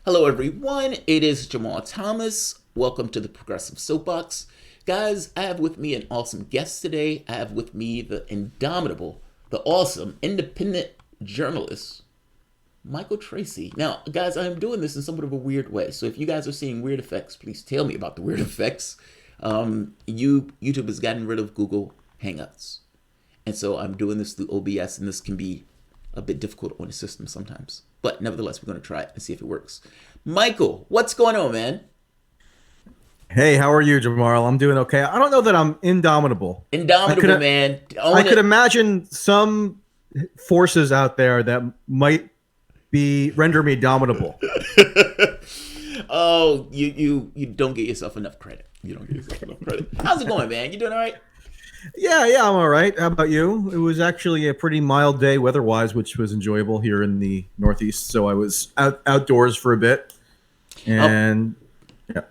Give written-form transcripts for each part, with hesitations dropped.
Hello, everyone. It is Jamarl Thomas. Welcome to the Progressive Soapbox. Guys, I have with me an awesome guest today. I have with me the indomitable, the awesome, independent journalist, Michael Tracey. Now, guys, I am doing this in somewhat of a weird way. So if you guys are seeing weird effects, please tell me about the weird effects. YouTube has gotten rid of Google Hangouts. And so I'm doing this through OBS, and this can be a bit difficult on the system sometimes. But nevertheless, we're going to try it and see if it works. Michael, what's going on, man? Hey, how are you, Jamarl? I'm doing okay. I don't know that I'm indomitable. Indomitable, man. I could imagine some forces out there that might render me domitable. Oh, you don't get yourself enough credit. You don't get yourself enough credit. How's it going, man? You doing all right? Yeah, I'm all right. How about you? It was actually a pretty mild day weather-wise, which was enjoyable here in the Northeast. So I was outdoors for a bit, and yeah.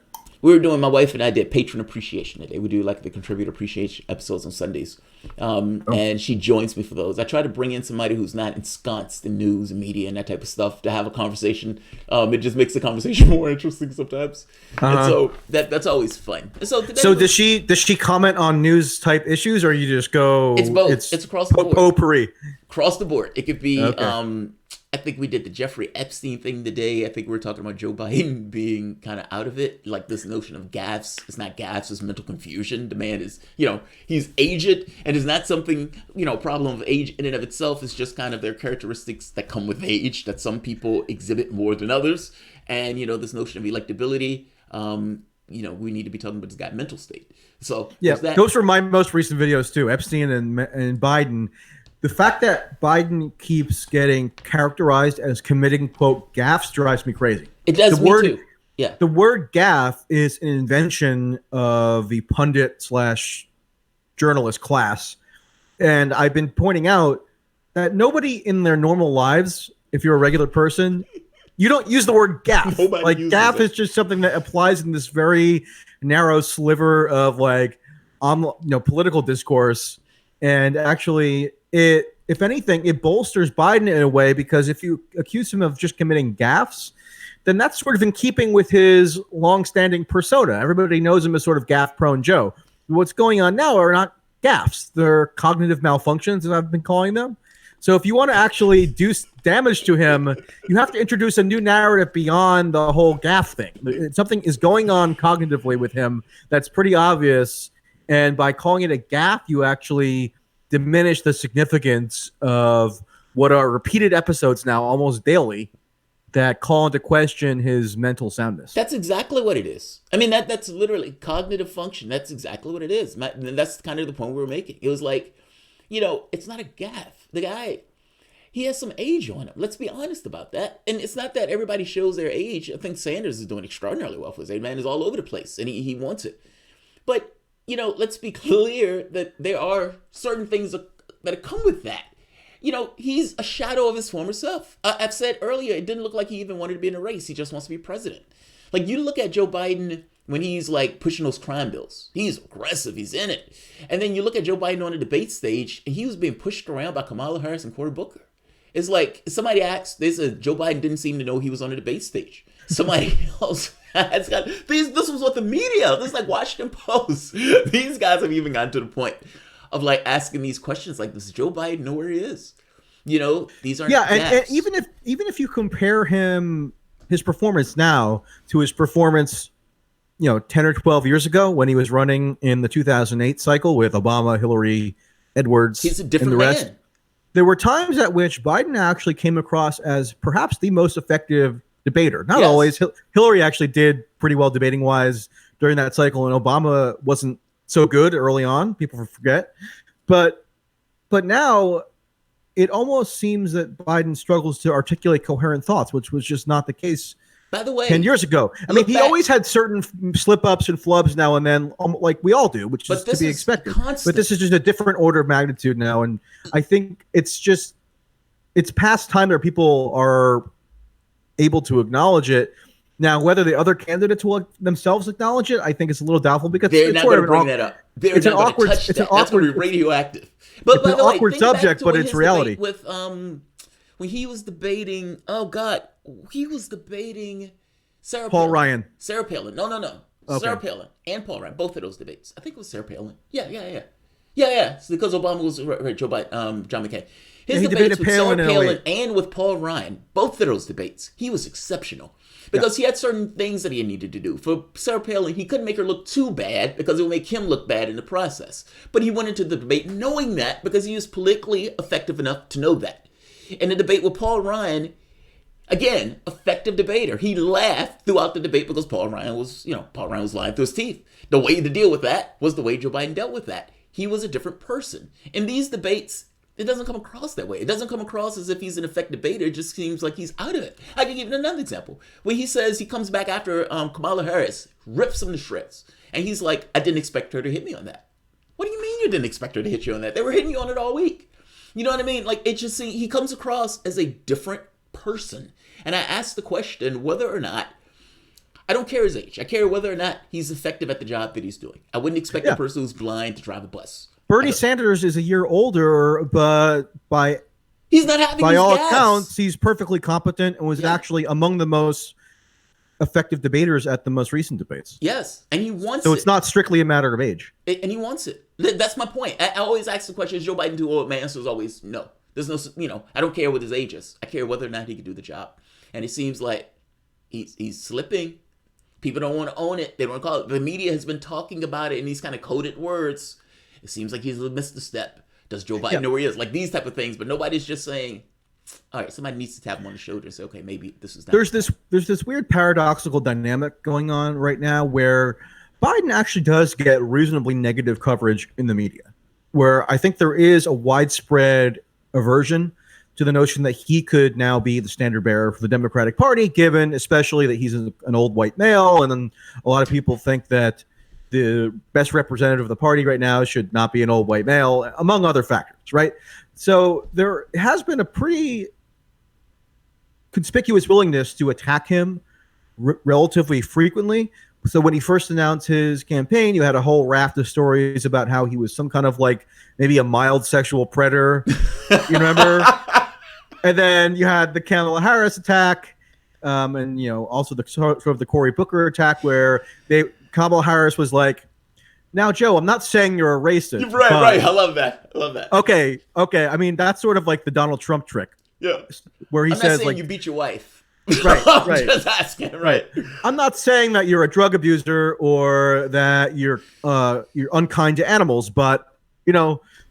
My wife and I did patron appreciation today. We do like the contributor appreciation episodes on Sundays. And she joins me for those. I try to bring in somebody who's not ensconced in news and media and that type of stuff to have a conversation. It just makes the conversation more interesting sometimes. And so that's always fun. So does she comment on news type issues, or you just go? It's both. It's across the board. Potpourri. Across the board. It could be. Okay. I think we did the Jeffrey Epstein thing today. I think we were talking about Joe Biden being kind of out of it. Like this notion of gaffes. It's not gaffes, it's mental confusion. The man is, he's aged, and it's not something, problem of age in and of itself. It's just kind of their characteristics that come with age that some people exhibit more than others. And, this notion of electability, we need to be talking about this guy's mental state. So yeah, those were my most recent videos too. Epstein and Biden. The fact that Biden keeps getting characterized as committing, quote, gaffes drives me crazy. It does me too. Yeah. The word gaffe is an invention of the pundit / journalist class. And I've been pointing out that nobody in their normal lives, if you're a regular person, you don't use the word gaffe. Like gaffe is just something that applies in this very narrow sliver of political discourse. And actually, if anything, it bolsters Biden in a way, because if you accuse him of just committing gaffes, then that's sort of in keeping with his longstanding persona. Everybody knows him as sort of gaffe-prone Joe. What's going on now are not gaffes. They're cognitive malfunctions, as I've been calling them. So if you want to actually do damage to him, you have to introduce a new narrative beyond the whole gaffe thing. Something is going on cognitively with him that's pretty obvious, and by calling it a gaffe, you actually diminish the significance of what are repeated episodes now almost daily that call into question his mental soundness. That's exactly what it is. I mean, that's literally cognitive function. That's exactly what it is. And that's kind of the point we were making. It was like, it's not a gaffe. The guy, he has some age on him. Let's be honest about that. And it's not that everybody shows their age. I think Sanders is doing extraordinarily well for his age. Man is all over the place, and he wants it. But let's be clear that there are certain things that come with that. He's a shadow of his former self. I've said earlier, it didn't look like he even wanted to be in a race. He just wants to be president. Like, you look at Joe Biden when he's like pushing those crime bills. He's aggressive. He's in it. And then you look at Joe Biden on the debate stage, and he was being pushed around by Kamala Harris and Cory Booker. It's like somebody asked, they said Joe Biden didn't seem to know he was on the debate stage. Somebody else has got this was what the media, this is like Washington Post. These guys have even gotten to the point of like asking these questions like, does Joe Biden know where he is? These aren't and even if you compare his performance now to his performance 10 or 12 years ago when he was running in the 2008 cycle with Obama, Hillary, Edwards, he's a different and the rest. Man. There were times at which Biden actually came across as perhaps the most effective debater. Not always. Hillary actually did pretty well debating wise during that cycle, and Obama wasn't so good early on. People forget. But now it almost seems that Biden struggles to articulate coherent thoughts, which was just not the case, by the way, 10 years ago. I mean, he always had certain slip-ups and flubs now and then, like we all do, which is to be expected. Constant. But this is just a different order of magnitude now, and I think it's past time that people are able to acknowledge it. Now, whether the other candidates will themselves acknowledge it, I think it's a little doubtful, because they're not going to bring that up. It's an awkward. That's going to be radioactive. But it's an awkward subject, but it's reality. With when he was debating, he was debating Sarah Paul Palin. Ryan. Sarah Palin. No. Okay. Sarah Palin and Paul Ryan. Both of those debates. I think it was Sarah Palin. Yeah. Yeah. It's because Obama was Joe Biden, John McCain. His He debates debated with Palin Sarah in Palin 08. and with Paul Ryan, both of those debates, he was exceptional. Because he had certain things that he needed to do. For Sarah Palin, he couldn't make her look too bad because it would make him look bad in the process. But he went into the debate knowing that because he was politically effective enough to know that. In the debate with Paul Ryan, again, effective debater. He laughed throughout the debate because Paul Ryan was lying through his teeth. The way to deal with that was the way Joe Biden dealt with that. He was a different person. In these debates, it doesn't come across that way. It doesn't come across as if he's an effective debater. It just seems like he's out of it. I can give you another example. When he says he comes back after Kamala Harris, rips him to shreds. And he's like, I didn't expect her to hit me on that. What do you mean you didn't expect her to hit you on that? They were hitting you on it all week. You know what I mean? Like, it just, he comes across as a different person. And I asked the question whether or not, I don't care his age. I care whether or not he's effective at the job that he's doing. I wouldn't expect a person who's blind to drive a bus. Bernie Sanders is a year older, but he's not having by all gas. accounts, he's perfectly competent and was actually among the most effective debaters at the most recent debates. Yes, and he wants So it's not strictly a matter of age. And he wants it. That's my point. I always ask the question, is Joe Biden too old? My answer is always no. There's no, I don't care what his age is. I care whether or not he can do the job. And it seems like he's slipping. People don't want to own it. They don't want to call it. The media has been talking about it in these kind of coded words. It seems like he's missed a step. Does Joe Biden know where he is? Like these type of things. But nobody's just saying, all right, somebody needs to tap him on the shoulder and say, okay, maybe this is not. There's this weird paradoxical dynamic going on right now where Biden actually does get reasonably negative coverage in the media, where I think there is a widespread aversion to the notion that he could now be the standard bearer for the Democratic Party, given especially that he's an old white male. And then a lot of people think that the best representative of the party right now should not be an old white male, among other factors, right? So there has been a pretty conspicuous willingness to attack him relatively frequently. So when he first announced his campaign, you had a whole raft of stories about how he was some kind of like maybe a mild sexual predator. You remember? And then you had the Kamala Harris attack, and also the sort of the Cory Booker attack, where Kamala Harris was like, "Now, Joe, I'm not saying you're a racist." Right. I love that. Okay. I mean, that's sort of like the Donald Trump trick. Yeah. Where he I'm not says saying like, you beat your wife. Right. I'm just asking. Right. I'm not saying that you're a drug abuser or that you're unkind to animals, but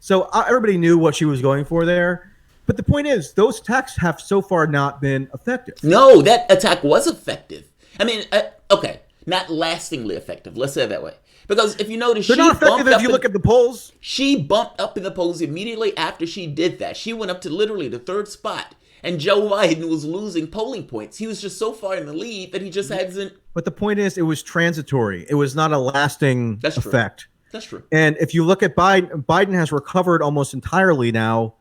so everybody knew what she was going for there. But the point is, those attacks have so far not been effective. No, that attack was effective. I mean, okay, not lastingly effective. Let's say it that way. Because if you notice, they're not effective if you look at the polls. She bumped up in the polls immediately after she did that. She went up to literally the third spot. And Joe Biden was losing polling points. He was just so far in the lead that he just hasn't. But the point is, it was transitory. It was not a lasting effect. That's true. And if you look at Biden has recovered almost entirely now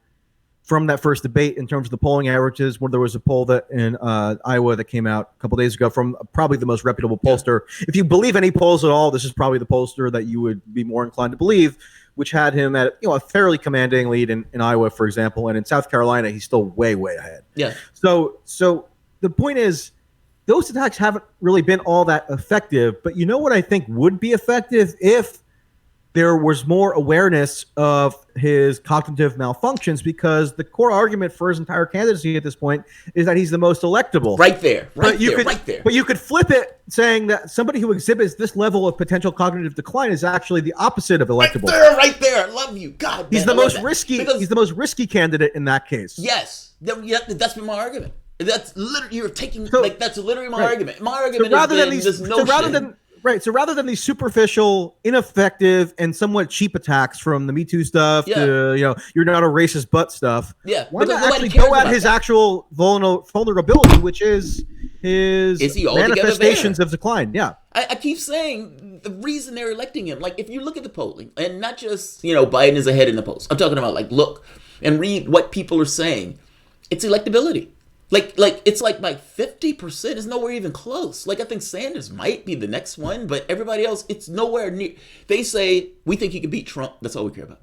from that first debate in terms of the polling averages. Where there was a poll that in Iowa that came out a couple days ago from probably the most reputable pollster. Yeah. If you believe any polls at all, this is probably the pollster that you would be more inclined to believe, which had him at a fairly commanding lead in Iowa, for example, and in South Carolina he's still way ahead. Yeah. So the point is, those attacks haven't really been all that effective. But you know what I think would be effective if there was more awareness of his cognitive malfunctions, because the core argument for his entire candidacy at this point is that he's the most electable. Right there. But you could flip it saying that somebody who exhibits this level of potential cognitive decline is actually the opposite of electable. Right there. I love you. God, he's the most risky. He's the most risky candidate in that case. Yes. That's been my argument. That's literally, you're taking, that's literally my argument. My argument So rather than these superficial, ineffective, and somewhat cheap attacks from the Me Too stuff to you're not a racist butt stuff, why not actually go at his actual vulnerability, which is his manifestations of decline? Yeah, I keep saying the reason they're electing him. Like if you look at the polling, and not just Biden is ahead in the polls. I'm talking about look and read what people are saying. It's electability. Like it's like 50% is nowhere even close. I think Sanders might be the next one, but everybody else, it's nowhere near. They say we think he can beat Trump. That's all we care about.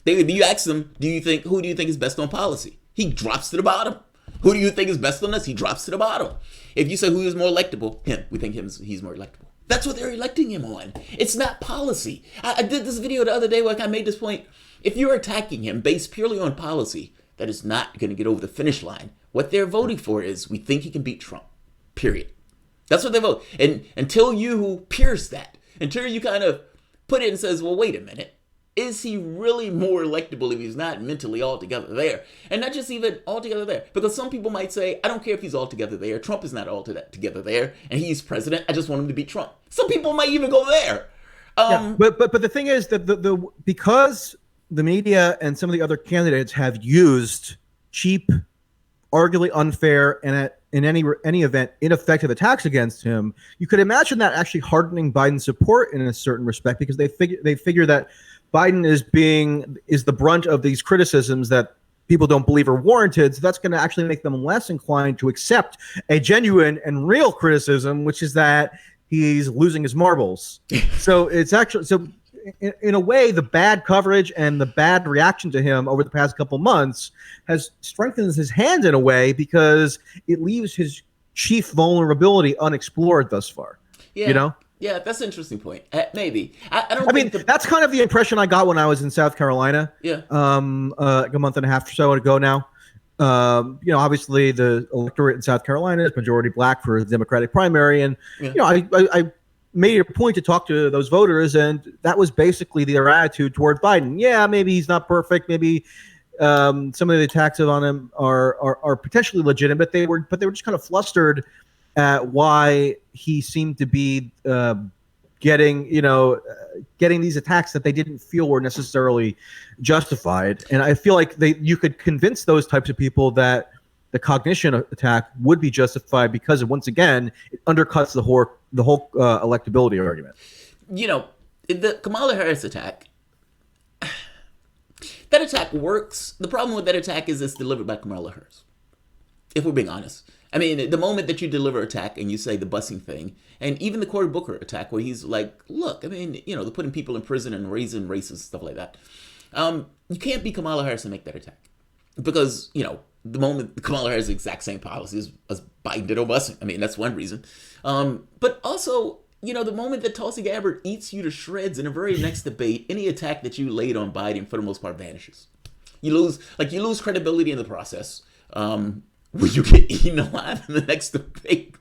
You ask them, who do you think is best on policy? He drops to the bottom. Who do you think is best on us? He drops to the bottom. If you say who is more electable, him. We think he's more electable. That's what they're electing him on. It's not policy. I did this video the other day where I made this point. If you're attacking him based purely on policy, that is not going to get over the finish line. What they're voting for is we think he can beat Trump. Period. That's what they vote. And until you pierce that, until you kind of put it and says, well, wait a minute. Is he really more electable if he's not mentally altogether there? And not just even altogether there. Because some people might say, I don't care if he's altogether there. Trump is not altogether there. And he's president. I just want him to beat Trump. Some people might even go there. But the thing is that because the media and some of the other candidates have used cheap, arguably unfair, and in any event, ineffective attacks against him, you could imagine that actually hardening Biden's support in a certain respect, because they figure that Biden is the brunt of these criticisms that people don't believe are warranted. So that's going to actually make them less inclined to accept a genuine and real criticism, which is that he's losing his marbles. So it's actually in a way, the bad coverage and the bad reaction to him over the past couple months has strengthened his hand in a way, because it leaves his chief vulnerability unexplored thus far. Yeah. You know? Yeah, that's an interesting point. Maybe. I don't. I mean, that's kind of the impression I got when I was in South Carolina. Yeah. Like a month and a half or so ago now. Obviously the electorate in South Carolina is majority black for the Democratic primary, and I made it a point to talk to those voters, and that was basically their attitude toward Biden. Yeah, maybe he's not perfect. Maybe some of the attacks on him are potentially legitimate. But they were just kind of flustered at why he seemed to be getting these attacks that they didn't feel were necessarily justified. And I feel like you could convince those types of people that the cognition attack would be justified, because once again, it undercuts the whole electability argument. The Kamala Harris attack, that attack works. The problem with that attack is it's delivered by Kamala Harris, if we're being honest. I mean, the moment that you deliver attack and you say the busing thing, and even the Cory Booker attack where he's like, look, I mean, they're putting people in prison and raising racists, stuff like that. You can't be Kamala Harris and make that attack. Because, the moment Kamala Harris has the exact same policies as Biden did on busing. I mean, that's one reason. But also, the moment that Tulsi Gabbard eats you to shreds in the very next debate, any attack that you laid on Biden, for the most part, vanishes. You lose credibility in the process. When you get eaten alive in the next debate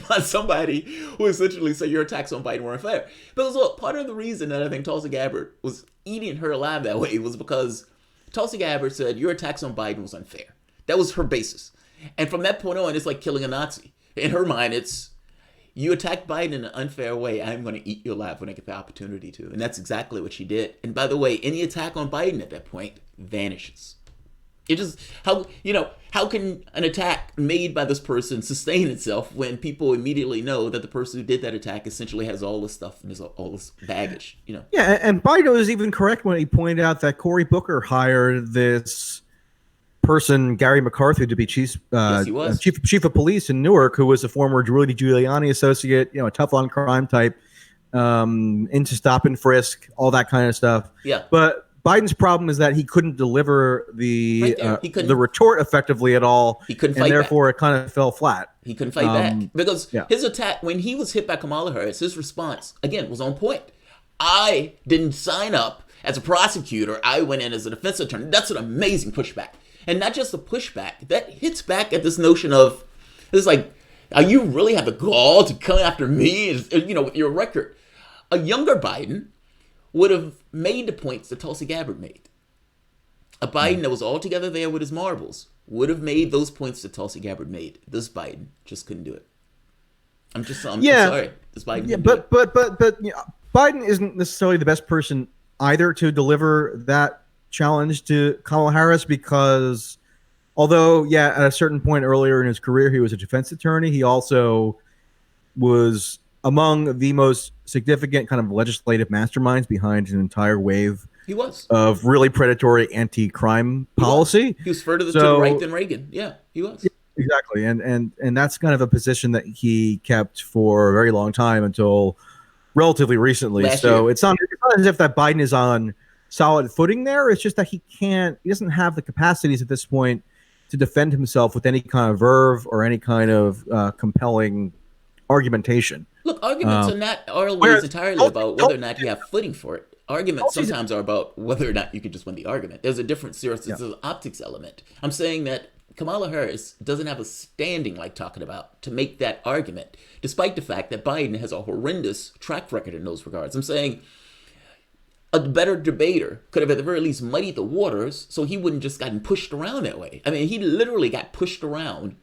by somebody who essentially said your attacks on Biden were unfair. Because look, part of the reason that I think Tulsi Gabbard was eating her alive that way was because Tulsi Gabbard said your attacks on Biden was unfair. That was her basis. And from that point on, it's like killing a Nazi. In her mind, it's, you attacked Biden in an unfair way, I'm going to eat you alive when I get the opportunity to. And that's exactly what she did. And by the way, any attack on Biden at that point vanishes. It just, how can an attack made by this person sustain itself when people immediately know that the person who did that attack essentially has all this stuff and all this baggage, Yeah, and Biden was even correct when he pointed out that Cory Booker hired this person, Gary McCarthy, to be chief of police in Newark, who was a former Rudy Giuliani associate, a tough on crime type, into stop and frisk, all that kind of stuff. Yeah. But Biden's problem is that he couldn't deliver the retort effectively at all. He couldn't fight and therefore back. It kind of fell flat. He couldn't fight back because his attack, when he was hit by Kamala Harris, his response again was on point. I didn't sign up as a prosecutor. I went in as a defense attorney. That's an amazing pushback, and not just a pushback that hits back at this notion of it's like, are you really have the gall to come after me? With your record, a younger Biden would have made the points that Tulsi Gabbard made. A Biden that was altogether there with his marbles would have made those points that Tulsi Gabbard made. This Biden just couldn't do it. I'm sorry. This Biden. But Biden isn't necessarily the best person either to deliver that challenge to Kamala Harris, because although, at a certain point earlier in his career, he was a defense attorney, he also was among the most significant kind of legislative masterminds behind an entire wave of really predatory anti-crime policy. He was further to the right than Reagan. Yeah, he was. Yeah, exactly. And that's kind of a position that he kept for a very long time until relatively recently. It's not as if that Biden is on solid footing there. It's just that he doesn't have the capacities at this point to defend himself with any kind of verve or any kind of compelling argumentation. Look, arguments are not always Whereas entirely about whether or not you Tulsi- have footing for it. Arguments Tulsi's- sometimes are about whether or not you can just win the argument. There's a different serious Yeah. there's an optics element. I'm saying that Kamala Harris doesn't have a standing like talking about to make that argument, despite the fact that Biden has a horrendous track record in those regards. I'm saying a better debater could have at the very least muddied the waters so he wouldn't just gotten pushed around that way. I mean, he literally got pushed around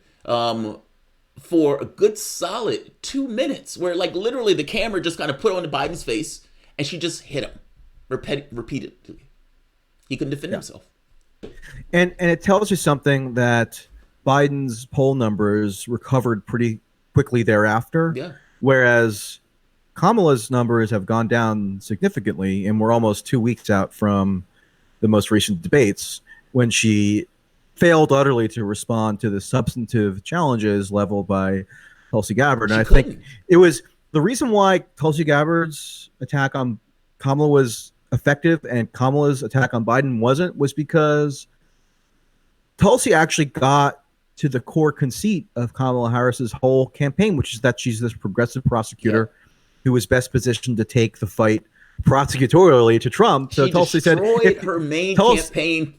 for a good solid 2 minutes where like literally the camera just kind of put on the Biden's face and she just hit him repeatedly. He couldn't defend himself. And it tells you something that Biden's poll numbers recovered pretty quickly thereafter. Yeah. Whereas Kamala's numbers have gone down significantly, and we're almost 2 weeks out from the most recent debates when she failed utterly to respond to the substantive challenges leveled by Tulsi Gabbard. And I think it was the reason why Tulsi Gabbard's attack on Kamala was effective and Kamala's attack on Biden wasn't, was because Tulsi actually got to the core conceit of Kamala Harris's whole campaign, which is that she's this progressive prosecutor who was best positioned to take the fight prosecutorially to Trump. So she Tulsi said her main campaign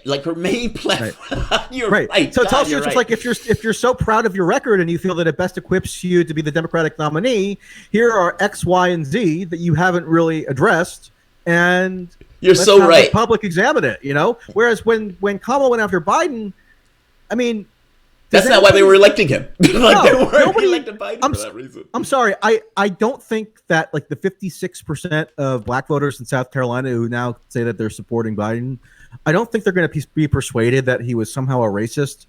like her main platform. Right. You're right. right. So God, Tulsi you're was right. like, if you're so proud of your record and you feel that it best equips you to be the Democratic nominee, here are X, Y, and Z that you haven't really addressed, and you're let's so have right. the public examine it. You know, whereas when Kamala went after Biden, I mean, that's not why they were electing him. Like No, they weren't nobody- electing Biden for that reason. I'm sorry. I don't think that like the 56% of black voters in South Carolina who now say that they're supporting Biden, I don't think they're going to be persuaded that he was somehow a racist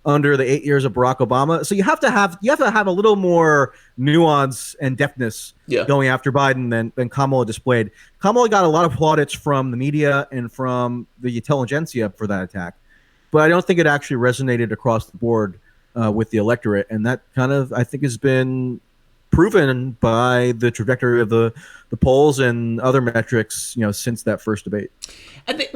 under the 8 years of Barack Obama. So you have to have a little more nuance and deftness going after Biden than Kamala displayed. Kamala got a lot of plaudits from the media and from the intelligentsia for that attack, but I don't think it actually resonated across the board with the electorate, and that kind of, I think, has been proven by the trajectory of the polls and other metrics, since that first debate. I think